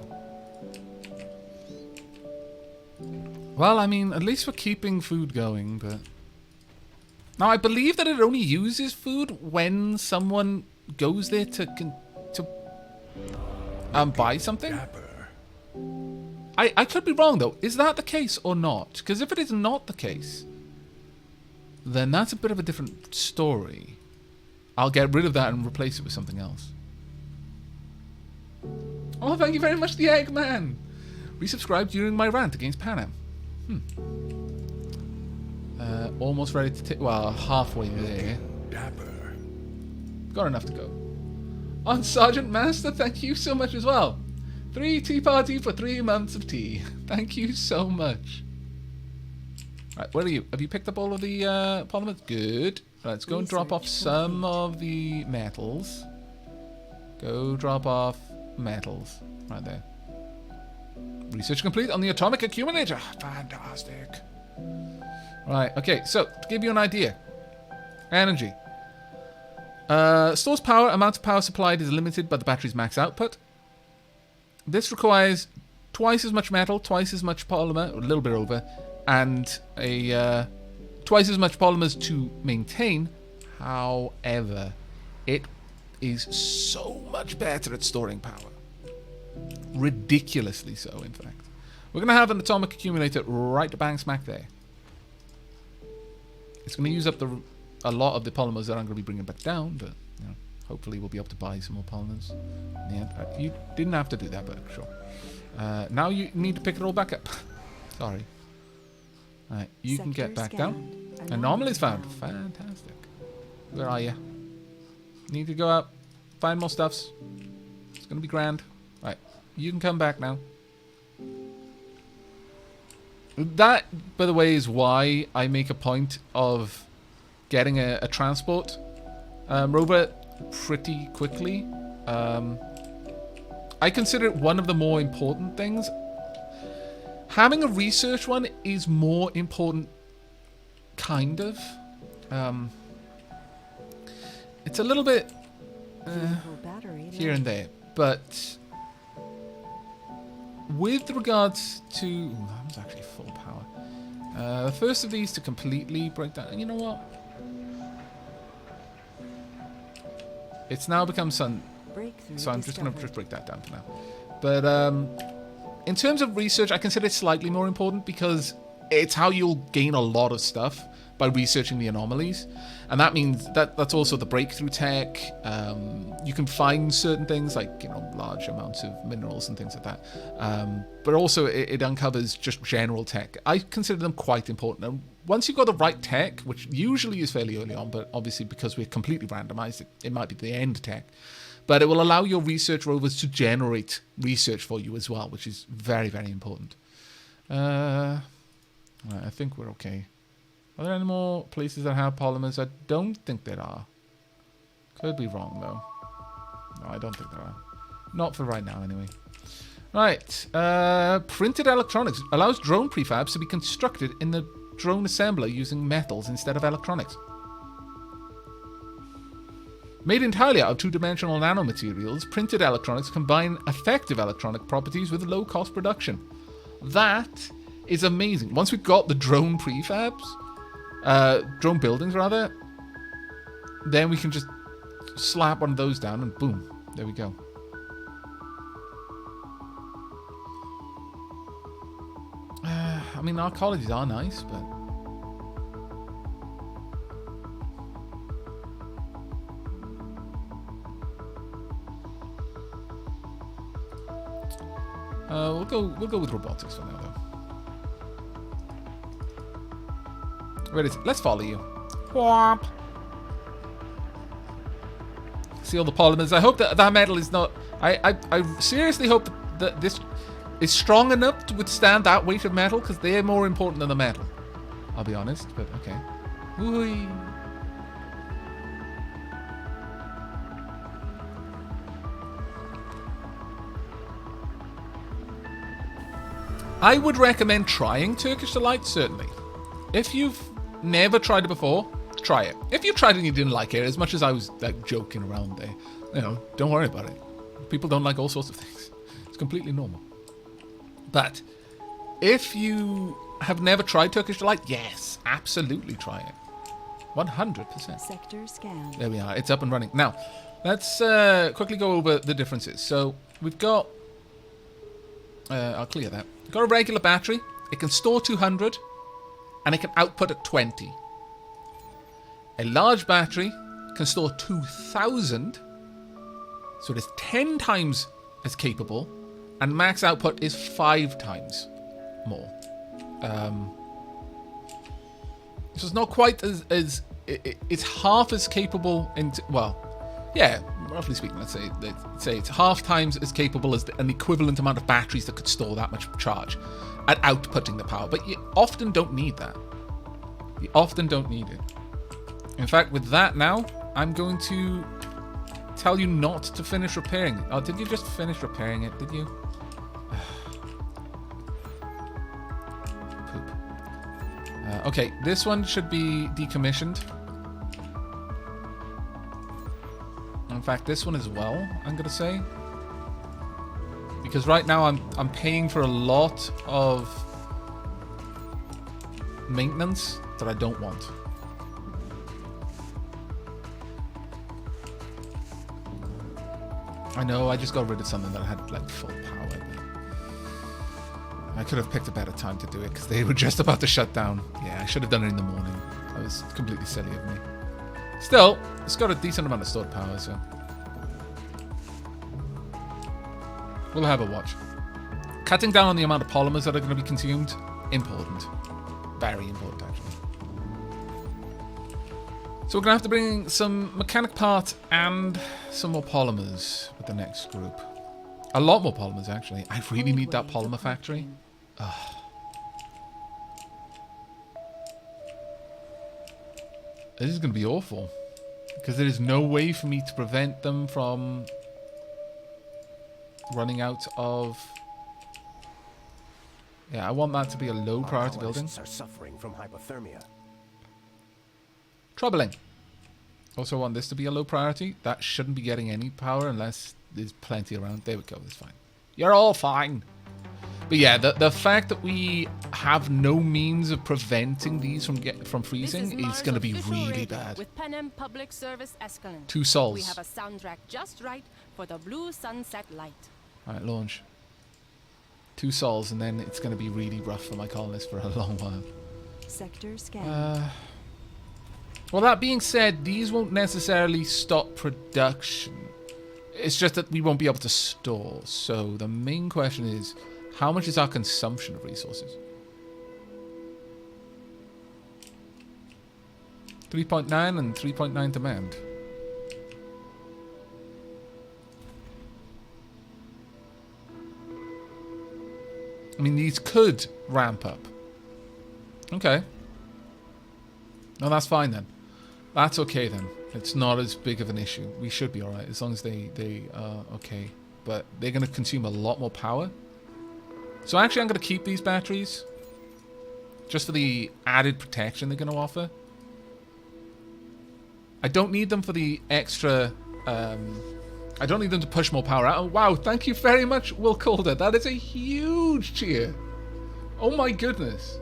Well, I mean, at least we're keeping food going, but... Now, I believe that it only uses food when someone goes there to buy something. I could be wrong, though. Is that the case or not? Because if it is not the case, then that's a bit of a different story. I'll get rid of that and replace it with something else. Oh, thank you very much, the Eggman! Resubscribed during my rant against Panem. Almost ready to take... Well, halfway there. Dapper. Got enough to go. On Sergeant Master, thank you so much as well. 3 tea party for 3 months of tea. Thank you so much. Right, where are you? Have you picked up all of the polymers? Good. Right, let's go and drop off some of the metals. Go drop off metals. Right there. Research complete on the atomic accumulator. Fantastic. Right, okay, so to give you an idea. Energy. Stores power. Amount of power supplied is limited by the battery's max output. This requires twice as much metal, twice as much polymer, a little bit over, and twice as much polymers to maintain. However, it is so much better at storing power. Ridiculously so, in fact. We're going to have an atomic accumulator right bang smack there. It's going to use up a lot of the polymers that I'm going to be bringing back down, but you know, hopefully we'll be able to buy some more polymers. Yeah, you didn't have to do that, but sure. Now you need to pick it all back up. Sorry. Alright, you can get back down. Anomalies found. Fantastic. Where are you? Need to go out, find more stuffs. It's going to be grand. Right, you can come back now. That, by the way, is why I make a point of getting a transport rover pretty quickly. I consider it one of the more important things. Having a research one is more important, kind of. It's a little bit here and there, but with regards to... that was actually full power. The first of these to completely break down. You know what? It's now become sun. Breakthrough So I'm just going to discovered. break that down for now. But in terms of research, I consider it slightly more important because it's how you'll gain a lot of stuff by researching the anomalies. And that means that's also the breakthrough tech. You can find certain things like, large amounts of minerals and things like that. But also it uncovers just general tech. I consider them quite important. And once you've got the right tech, which usually is fairly early on, but obviously because we're completely randomized, it might be the end tech. But it will allow your research rovers to generate research for you as well, which is very, very important. I think we're okay. Are there any more places that have polymers? I don't think there are. Could be wrong, though. No, I don't think there are. Not for right now, anyway. Right. Printed electronics allows drone prefabs to be constructed in the drone assembler using metals instead of electronics. Made entirely out of two-dimensional nanomaterials, printed electronics combine effective electronic properties with low-cost production. That is amazing. Once we've got the drone prefabs, drone buildings rather, then we can just slap one of those down and boom, there we go. I mean, our colleges are nice, but we'll go with robotics for now, though. Where is it? Let's follow you. Whomp. See all the polymers. I hope that metal is not. I seriously hope that this is strong enough to withstand that weight of metal, because they're more important than the metal. I'll be honest, but okay. Whee. I would recommend trying Turkish Delight, certainly. If you've never tried it before, try it. If you tried it and you didn't like it, as much as I was like joking around there, don't worry about it. People don't like all sorts of things. It's completely normal. But if you have never tried Turkish Delight, yes, absolutely try it. 100%. Sector scanned. There we are. It's up and running. Now, let's quickly go over the differences. So we've got... I'll clear that. We've got a regular battery. It can store 200, and it can output at 20. A large battery can store 2,000, so it is 10 times as capable, and max output is 5 times more. So it's not quite as it's half as capable yeah, roughly speaking, let's say it's half times as capable as an equivalent amount of batteries that could store that much charge at outputting the power. But you often don't need that. You often don't need it. In fact, with that now, I'm going to tell you not to finish repairing it. Oh, did you just finish repairing it? Did you? Poop. Okay, this one should be decommissioned. In fact, this one as well, I'm going to say. Because right now I'm paying for a lot of maintenance that I don't want. I know, I just got rid of something that had like full power. I could have picked a better time to do it because they were just about to shut down. Yeah, I should have done it in the morning. That was completely silly of me. Still, it's got a decent amount of stored power, so we'll have a watch. Cutting down on the amount of polymers that are going to be consumed, important. Very important, actually. So we're going to have to bring some mechanic parts and some more polymers with the next group. A lot more polymers, actually. I really need that polymer factory. Ugh. This is going to be awful. Because there is no way for me to prevent them from running out of... Yeah, I want that to be a low priority building. Are suffering from hypothermia. Troubling. Also want this to be a low priority. That shouldn't be getting any power unless there's plenty around. There we go, that's fine. You're all fine. But yeah, the fact that we have no means of preventing these from freezing is going to be really bad. With Panem Public Service Escalon. 2 sols. We have a soundtrack just right for the blue sunset light. Alright, launch. 2 sols, and then it's going to be really rough for my colonists for a long while. Sector scan. Well, that being said, these won't necessarily stop production. It's just that we won't be able to store. So the main question is, how much is our consumption of resources? 3.9 and 3.9 demand. I mean, these could ramp up. Okay. No, that's fine then. That's okay then. It's not as big of an issue. We should be alright as long as they are okay. But they're going to consume a lot more power. So actually I'm going to keep these batteries. Just for the added protection they're going to offer. I don't need them for the extra... I don't need them to push more power out. Oh, wow, thank you very much, Will Calder. That is a huge cheer. Oh my goodness.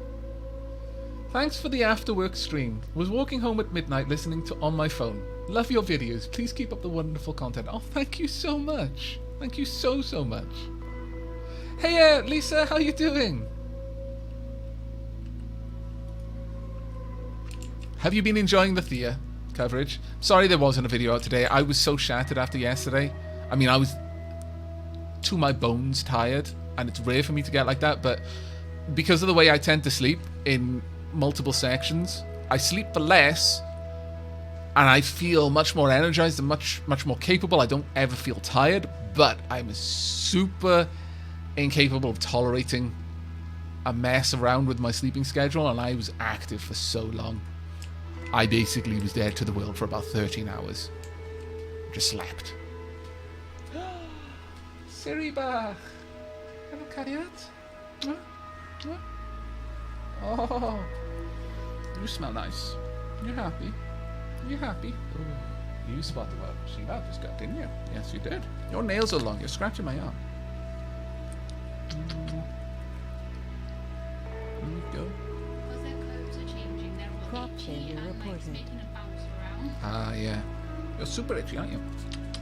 Thanks for the after-work stream. Was walking home at midnight listening to on my phone. Love your videos. Please keep up the wonderful content. Oh, thank you so much. Thank you so much. Hey, Lisa, how you doing? Have you been enjoying the Thea coverage? Sorry there wasn't a video out today. I was so shattered after yesterday. I mean, I was to my bones tired, and it's rare for me to get like that, but because of the way I tend to sleep in multiple sections, I sleep for less, and I feel much more energized and much more capable. I don't ever feel tired, but I'm super incapable of tolerating a mess around with my sleeping schedule, and I was active for so long. I basically was dead to the world for about 13 hours. Just slept. Siriba! Hello, Cariat. Oh, you smell nice. You're happy. You're happy. Ooh, you spotted what Shiva just got, didn't you? Yes, you did. Your nails are long. You're scratching my arm. There you go. Because their codes are changing, they're all Crop itchy failure and like reported. making a bounce around. Ah, yeah. You're super itchy, aren't you?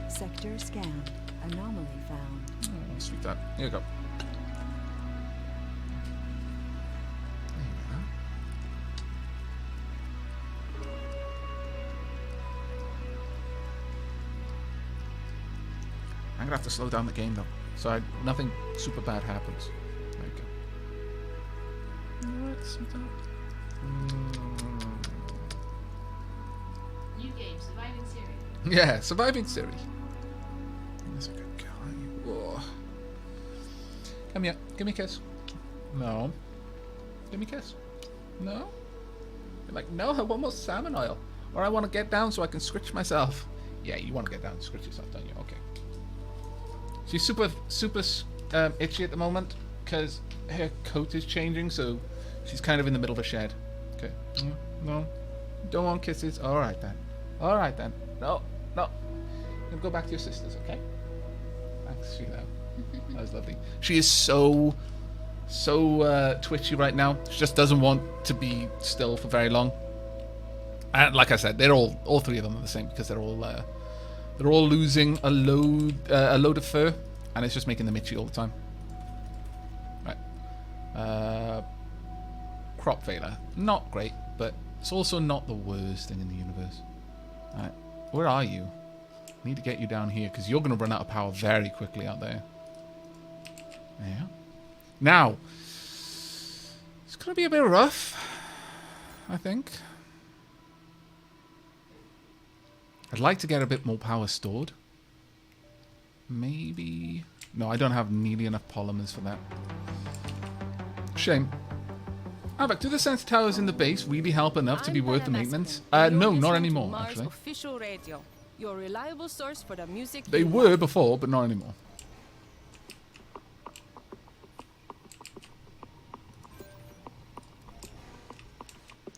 Sector scanned. Anomaly found. Oh, sweetheart. Here you go. There you are. I'm gonna have to slow down the game though, so nothing super bad happens. There you go. Alright, sweetheart. New game, Surviving Syria. Yeah, surviving Siri. That's a good guy. Whoa. Come here. Give me a kiss. No. Give me a kiss. No? You're like, no, I want more salmon oil. Or I want to get down so I can scritch myself. Yeah, you want to get down and scritch yourself, don't you? Okay. She's super itchy at the moment because her coat is changing, so she's kind of in the middle of a shed. Okay. No. Don't want kisses. Alright then. Alright then. No. You go back to your sisters, okay? Thanks, Sheila. That was lovely. She is so twitchy right now. She just doesn't want to be still for very long. And like I said, they're all three of them are the same because they're all losing a load of fur, and it's just making them itchy all the time. Right. Crop failure. Not great, but it's also not the worst thing in the universe. Alright. Where are you? I need to get you down here because you're going to run out of power very quickly out there. Yeah. Now, it's going to be a bit rough, I think. I'd like to get a bit more power stored. Maybe... No, I don't have nearly enough polymers for that. Shame. But do the sensor towers in the base really help enough to be worth the maintenance? No, not anymore, actually. Official radio, your reliable source for the music. They were before, but not anymore.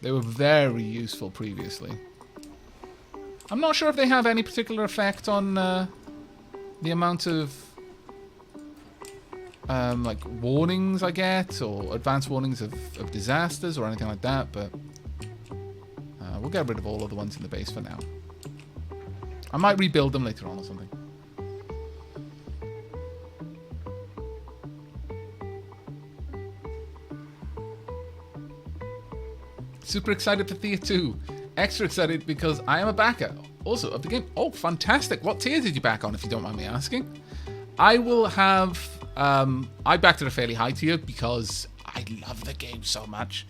They were very useful previously. I'm not sure if they have any particular effect on the amount of like warnings I get, or advanced warnings of disasters or anything like that, but we'll get rid of all of the ones in the base for now. I might rebuild them later on or something. Super excited for Tier 2. Extra excited because I am a backer also of the game. Oh, fantastic. What tier did you back on, if you don't mind me asking? I will have... I backed at a fairly high tier because I love the game so much.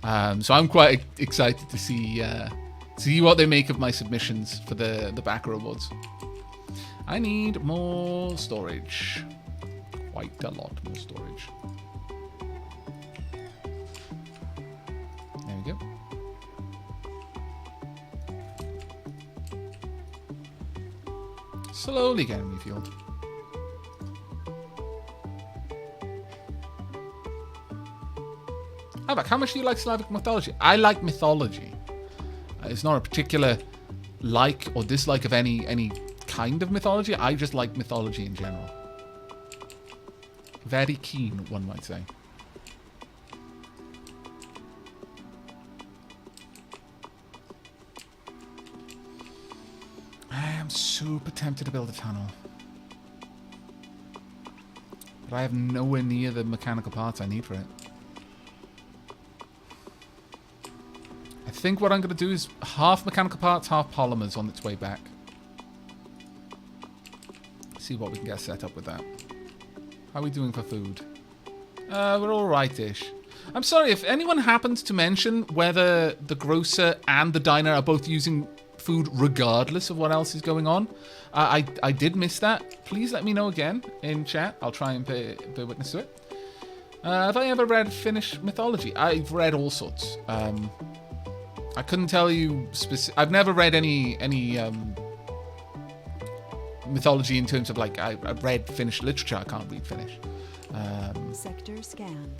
So I'm quite excited to see what they make of my submissions for the backer awards. I need more storage. Quite a lot more storage. There we go. Slowly getting refueled. Abak, how much do you like Slavic mythology? I like mythology. It's not a particular like or dislike of any kind of mythology. I just like mythology in general. Very keen, one might say. I am super tempted to build a tunnel. But I have nowhere near the mechanical parts I need for it. I think what I'm going to do is half mechanical parts, half polymers on its way back. See what we can get set up with that. How are we doing for food? We're all right-ish. I'm sorry, if anyone happens to mention whether the grocer and the diner are both using food regardless of what else is going on, I did miss that. Please let me know again in chat. I'll try and bear witness to it. Have I ever read Finnish mythology? I've read all sorts. I couldn't tell you I've never read any mythology in terms of like I've read Finnish literature. I can't read Finnish. Sector scan.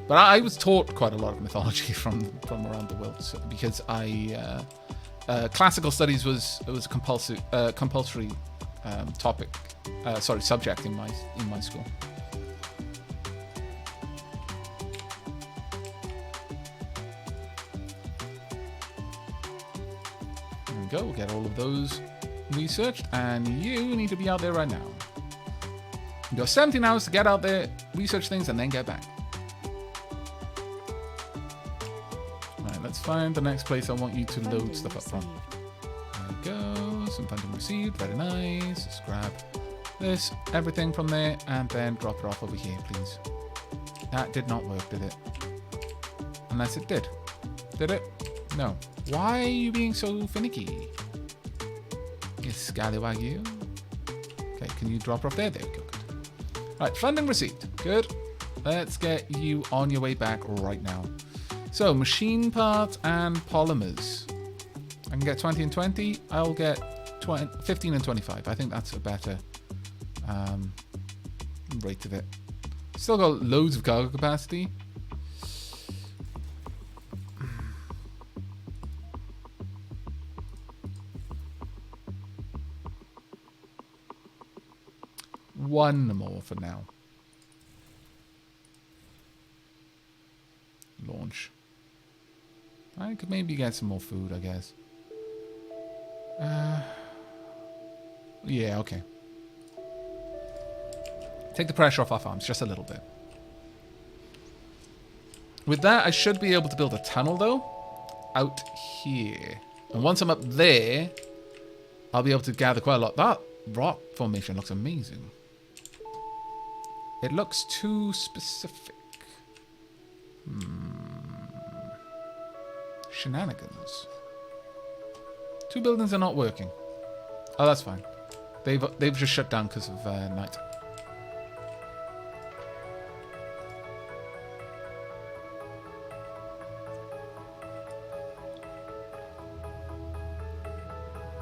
But I was taught quite a lot of mythology from around the world, so, because classical studies was a compulsory subject in my school. There we go. We'll get all of those researched, and you need to be out there right now. You got 17 hours to get out there, research things, and then get back. Right, let's find the next place I want you to load stuff up from. There we go. Some funding received. Very nice. Let's grab this, everything from there, and then drop it off over here, please. That did not work, did it? Unless it did. Did it? No. Why are you being so finicky? You scallywag, you. Okay, can you drop it off there? There we go. Good. Right, funding received. Good. Let's get you on your way back right now. So, machine parts and polymers. I can get 20 and 20. I'll get 15 and 25. I think that's a better rate of it. Still got loads of cargo capacity. One more for now. Launch. I could maybe get some more food, I guess. Yeah, okay. Take the pressure off our farms just a little bit. With that, I should be able to build a tunnel, though, out here. And once I'm up there, I'll be able to gather quite a lot. That rock formation looks amazing. It looks too specific. Shenanigans. 2 buildings are not working. Oh, that's fine. They've just shut down because of night.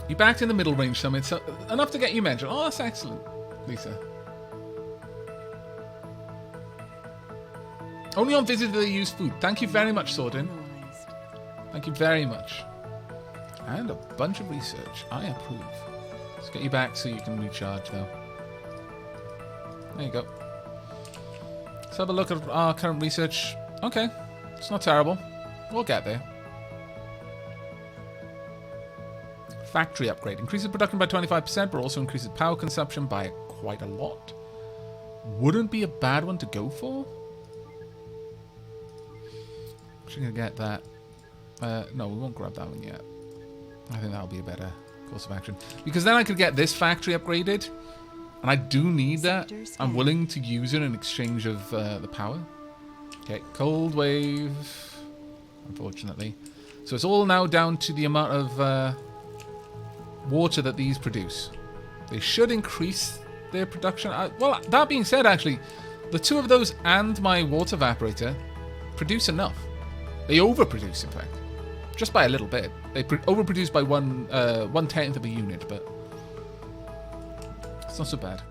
You backed in the middle range summit, so enough to get you mentioned. Oh, that's excellent, Lisa. Only on visit do they use food. Thank you very much, Sordin. Thank you very much. And a bunch of research. I approve. Let's get you back so you can recharge, though. There you go. Let's have a look at our current research. Okay, it's not terrible. We'll get there. Factory upgrade. Increases production by 25%, but also increases power consumption by quite a lot. Wouldn't be a bad one to go for. Actually gonna get that. No, we won't grab that one yet. I think that'll be a better course of action. Because then I could get this factory upgraded. And I do need that. I'm willing to use it in exchange of the power. Okay, cold wave. Unfortunately. So it's all now down to the amount of water that these produce. They should increase their production. Well, that being said, actually, the two of those and my water evaporator produce enough. They overproduce, in fact. Just by a little bit. They overproduce by 1/10 of a unit, but it's not so bad.